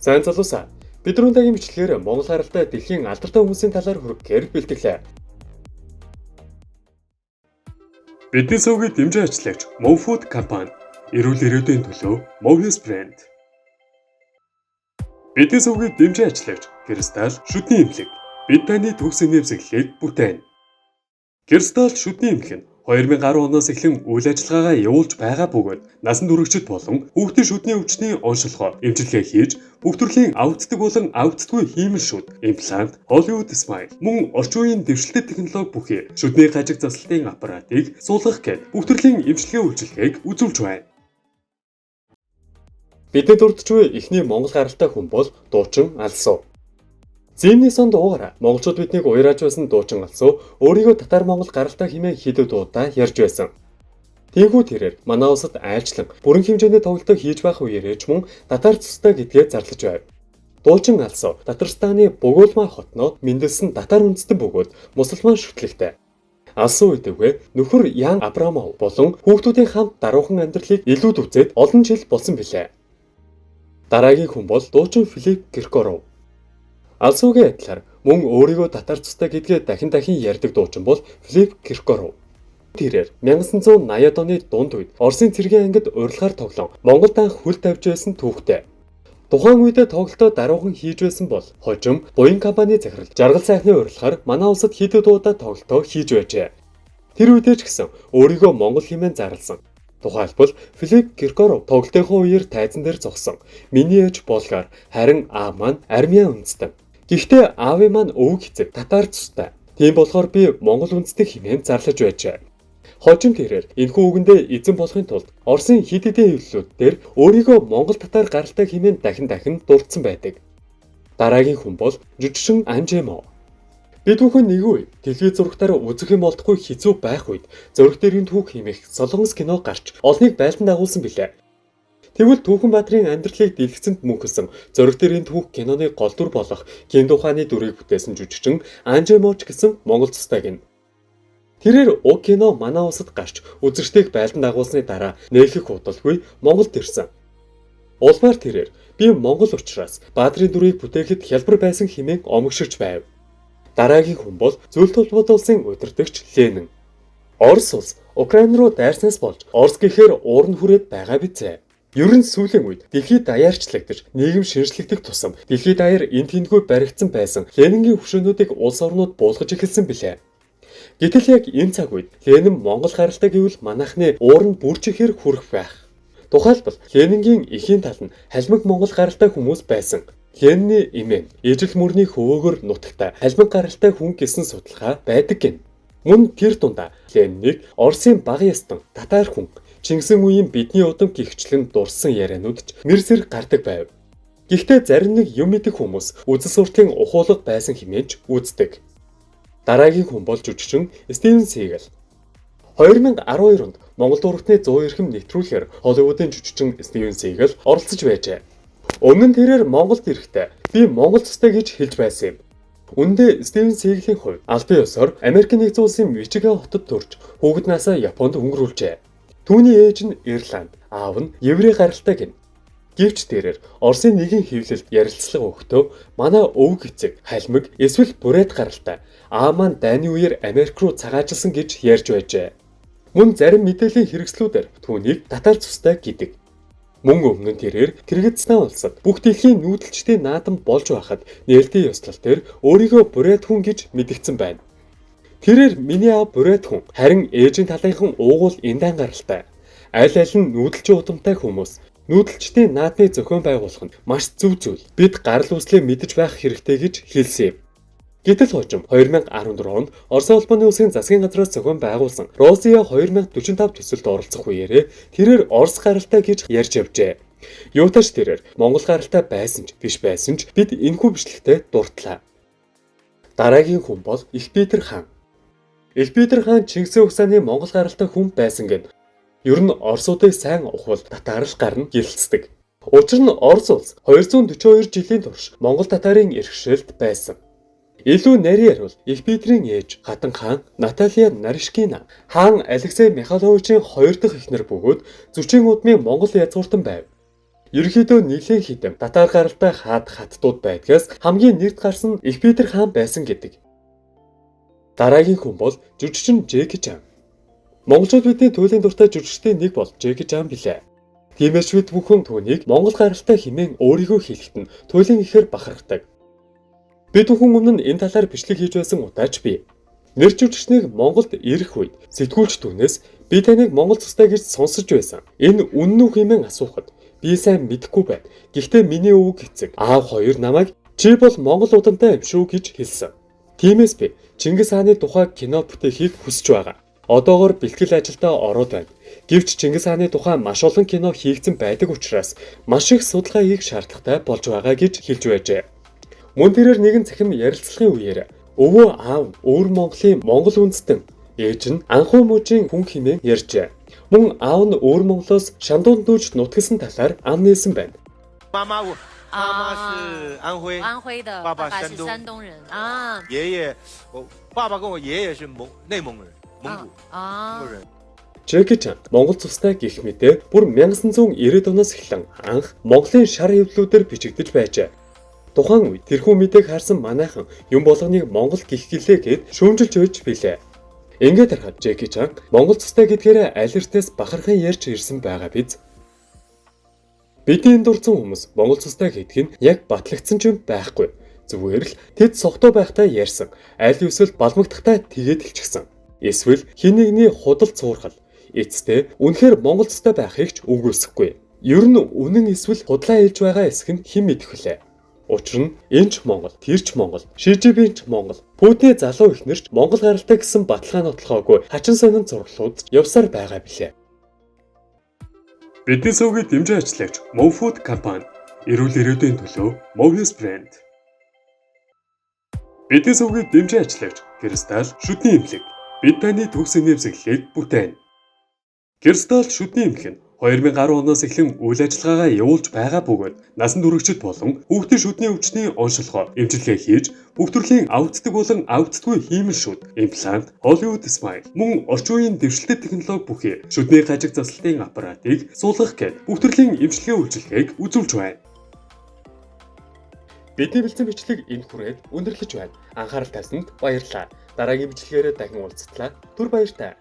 Сайн залуусаа. Бид түрүүндэгийн бичлэгээр Монгол харалтай дэлхийн алдартай хүмүүсийн талаар хүргэхээр бэлтгэлээ. Бидний сувгийн дэмжин ажиллагч Mofood компани, эрүүл ирээдүйн төлөө Movies брэнд. Бидний сувгийн дэмжин ажиллагч Crystal шүдний эмнэлэг, бид таны төгс нэмсэглэлийг бүтээн. Crystal шүдний эмнэлэг нь 2010 оноос эхлэн үйл ажиллагаагаа явуулж байгаа бөгөөд насан туршид болон хүүхдийн шүдний өвчтний онцлогоо эмчилгээ хийж бүх төрлийн аутдаг болон аутдаггүй хиймэл шүд, имплант, Hollywood Smile мөн орчин үеийн дэвшилтэт технологи бүхий шүдний хажиг заслалтын аппаратыг суулгах гэд бүх төрлийн эмчилгээ үйлчилгээг үзүүлж байна. Бидний дурдж буй эхний монгол гаралтай хүн бол дуучин Алсуу. Зимний сон дуугараа монголчууд биднийг уярааж байсан дуучин Алсуу өөрийгөө татар монгол гаралтай хэмээн хэд удаа ярьж байсан. Тиймээс тэрээр манай улсад айлчлан бүрэн хэмжээний тоглолтоо хийж байх үеэрээ ч мөн татар цустай гэдгээ зарлаж байв. Дуучин Алсуу Татарстаны Бугулмаа хотноо мэндэлсэн татар үндэстэн бөгөөд мусульман шүтлэгтэй. Алсуу үедээ нөхөр Ян Абрамов болон хүүхдүүдийн хамт даруухан амьдралыг илүүд үзээд олон жил болсон билээ. Дараагийн хүн бол дуучин Филипп Киркоров. Алсуугийн адилаар мөн өөрийгөө татар цустай гэдгээ дахин ярьдаг дуучин бол Филипп Киркоров. Тэрээр 1980-ад оны дунд үед Оросын цэргийн ангид урилгаар тоглон Монголд анх хөл тавьж байсан түүхтэй. Тухайн үедээ тоглолтоо даруухан хийж байсан бол хожим буян компани захирал жаргал сайхны урилгаар манай улсад хэд удаа тоглолтоо хийж байжээ. Тэр үедээ ч гэсэн өөрийгөө Монгол хэмээн зарласан. Тухайлбал Филипп Киркоров тоглолтынхоо үеэр тайзан дээр зогсон. Миний ээж болгар, харин аав маань армян үндэстэн. Гэхдээ аавын маань өвөг эцэг татар цустай. Тийм болохоор би Монгол үндэстэн хэмээн зарлаж байжээ. Хожим тэрээр энэхүү үгэндээ эзэн болохын тулд Оросын хэд хэдэн хэвлэлүүд дээр өөрийгөө Монгол татар гаралтай хэмээн дахин дурдсан байдаг. Дараагийн хүн бол жүжигчин Анжемо. Бид бүхэн нэг үе телевиз зурагтаар үзэх юм болтгүй хэцүү байх үед зураг дээрийн түүх хэмээх солонгос кино гарч олныг байлдан дагуулсан билээ. Тэгвэл Түүхэн Баатрын амьдралыг дэлгэцэнд мөнхөлсөн зураг дээрийн түүх киноны гол дүр болох Гиндү хааны дүрийг бүтээсэн жүжигчин Анжемоч гэсэн монгол цустай гин. Тэрээр уг кино манай улсад гарч үзэгчдийг байлдан дагуулсны дараа нээлгэх удалгүй Монголд ирсэн. Улмаар тэрээр би монгол учраас Баатрын дүрийг бүтээхэд хялбар байсан хэмээн омгширч байв. Дараагийн хүн бол Зүйл тулбад улсын удирдагч Ленин. Орос улс Украин руу дайрснаас болж Орос гэхээр уурн хүрээд байгаа бизээ. Ер нь сүүлийн үед дэлхийд даяарчлагдаж нийгэм шинжлэхдэх тусам дэлхийд даяар энд тэндгүй баригдсан байсан Ленингийн хөшөөнүүдийг улс орнууд буулгаж эхэлсэн билээ. Гэтэл яг энэ цаг үед Ленин Монгол гаралтай гэвэл манайхны уурн бүрчихээр хүрэх байх. Тухайлбал Ленингийн эхийн тал нь халимаг Монгол гаралтай хүмүүс байсан. Ленины эмээ ижил мөрний хөвөөгөр нутагта халимаг гаралтай хүн гэсэн судалгаа байдаг гин. Мөн тэр дундаа Лениныг Оросын бага ястан татар хүн Чингисийн үеийн бидний удам гихчлэн дурсан ярианууд ч мэр зэрэг гардаг байв. Гэхдээ зарим нэг юм мэдэх хүмүүс үзэл сурталын ухуулга байсан хэмээнч үздэг. Дараагийн хүн бол жүжигчин Стивен Сигал. 2012 онд Монгол урагтны 100 эрхэм нэвтрүүлгээр Холливуудын жүжигчин Стивен Сигал оролцож байжээ. Өмнө нь тэрээр Монголд ирэхдээ би монгол цустай гэж хэлж байсан юм. Үндэ Стивен Сигалийн хувьд албан ёсоор Америк нэгдсэн улсын Мичиган хотод төрж хүүхэд насаа Японд өнгөрүүлжээ. Түүний ээж нь Ирланд, аав нь еврей гаралтай гин. Гэвч тэрээр Оросын нэгэн хэвлэлд ярилцлага өгөхдөө манай өвөг эцэг халимаг эсвэл бурайд гаралтай аав маань дайны үеэр Америк руу цагаажилсан гэж ярьж байжээ. Мөн зарим мэдээллийн хэрэгслүүдээр түүнийг татар цустай гэдэг. Мөн өмнө нь тэрээр Кыргызстан улсад бүх дэлхийн нүүдэлчдийн наадам болж байхад нээлтийн ёслол төр өөрийгөө бурайд хүн гэж мэдгдсэн байна. Тэрээр миний аав бурайд хүн, харин ээжийн талынхан уугуул индан гаралтай. Аль нь нүүдэлчин удамтай хүмүүс. Нүүдэлчдийн наадмыг зохион байгуулах нь маш зөв зүйл. Бид гарал үүслээ мэдэж байх хэрэгтэй гэж хэлсэн юм. Гэтэл хожим 2014 онд Орос улбаны улсын засгийн газраас зохион байгуулсан Розия 2045 төсөлд оролцох үеэрээ тэрээр Орос гаралтай гэж ярьж явжээ. Юутаж тэрээр Монгол гаралтай байсан ч биш байсан ч бид энэхүү бичлэгтээ дурдлаа. Дараагийн хүн бол Илпитер хаан. Илпитер хаан Чингисийн угсааны Монгол гаралтай хүн байсан гэн. Ер нь Оросуудыг сайн ухвал татаарл гарна гэлэлцдэг. Учир нь Орос улс 242 жилийн турш Монгол татарын иргэшээлд байсан. Илүү нарийн ярил Илпитерийн ээж Хатан хаан Наталья Наришкина хаан Алексей Михайловичийн хоёр дахь эхнэр бөгөөд Зүчийн удмын Монгол язгууртан байв. Ерөнхийдөө нэлээд хэдэн татар гаралтай хаттууд байдгаас хамгийн нэгд гарсан Их Питер хаан байсан гэдэг. Дараагийн хүн бол жүжигчин Джеки Чан. Монголчууд бидний туйлын дуртай жүжигчдийн нэг бол Джеки Чан билээ. Тиймээс бид бүхэн түүнийг Монгол гаралтай хэмээн өөрийгөө хэлэхэд нь туйлын ихээр бахархдаг. Бид бүхэн өмнө нь энэ талаар бичлэг хийж байсан удаач бий. Нэр жүжигчнийг Монголд ирэх үед сэтгүүлч түүнээс би таныг Монгол цустай гэж сонсож байсан. Энэ үнэн үү хэмээн асуухад би сайн мэдэхгүй байна. Гэхдээ миний өвөг эцэг аав хоёр намайг чи бол Монгол удантай юм шүү гэж хэлсэн. Тиймээс би Чингис хааны тухай кино бүтээхийг хүсэж байгаа. Одоогоор бэлтгэл ажилдаа ороод байна. Гэвч Чингис хааны тухай маш олон кино хийгдсэн байдаг учраас маш их судалгаа хийх шаардлагатай болж байгаа гэж хэлж байжээ. Мөн тэрээр нэгэн цахим ярилцлагын үеэр өвөө аав өөр Монголын Монгол үндэстэн ээж нь анхуу мужийн хүн хэмээн ярьжээ. Мөн аав нь өөр Монголоос Шандуунд нүүж нутгсан талаар ам нээсэн байна. 妈妈是安徽， 安徽的， 爸爸 爸爸 山 是 东， 山东人啊。 爷爷我爸爸跟我爷爷是内蒙人，蒙古 啊 人。 Джеки Чан Монгол цустай гэх мэтээ бүр 1990-ад оноос эхлэн анх Монголын шар хэвлэлүүдээр бичигдэж байжээ. Тухайн үед тэрхүү мэдээг харсан манайхан юм болгоныг Монгол гэх гэлээ гэд шүүмжилж өгч билээ. Ингээд харахад Джеки Чан Монгол цустай гэдгээрээ аль эртээс бахархан ярьж ирсэн байгаа биз. Бидний энд дурдсан хүмүүс Монгол цустай гэдэг нь яг батлагдсан ч юм байхгүй. Зүгээр л тэд согтуу байхдаа ярьсан. Аль эсвэл балмагдахтаа тэгээд хэлчихсэн. Эсвэл хин нэгний худал цуурхал. Эцэстээ үнэхээр Монгол цустай байхыг ч үгүйсэхгүй. Ер нь үнэн эсвэл худлаа хэлж байгаа эсэх нь хэн мэдэх вүлээ. Учир нь энэч Монгол, тэрч Монгол, шижибинч Монгол, Пүтний залуу ихнэрч Монгол гаралтай гэсэн баталгаа нотлохоогүй хачин сонин зураглууд явсаар байгаа билээ. Бидний сувгийн дэмжин ажиллагч Mofood компани эрүүл ирээдүйн төлөө Movies брэнд. Бидний сувгийн дэмжин ажиллагч Кристал шүдний эмнэлэг бид таны төгс эмнэлэглэлийг бүтээн. Кристал шүдний эмнэлэг нь 2010 оноос эхлэн үйл ажиллагаагаа явуулж байгаа бөгөөд насан туршид болон хүүхдийн шүдний өвчтний онцлогоо эмчилгээ хийж бүх төрлийн аутдаг болон аутдаггүй хиймэл шүд, имплант, Hollywood Smile мөн орчин үеийн дэвшилтэт технологи бүхий шүдний гажиг заслалтын аппаратыг суулгах гээд бүх төрлийн эмчилгээ үйлчилгээг үзүүлж байна. Бидний бэлдсэн бичлэг энэ хүрээд өндөрлөж байна. Анхаарал тавьсанд баярлалаа. Дараагийн бичлэгээрээ дахин уулзтлаа. Түр баяртай.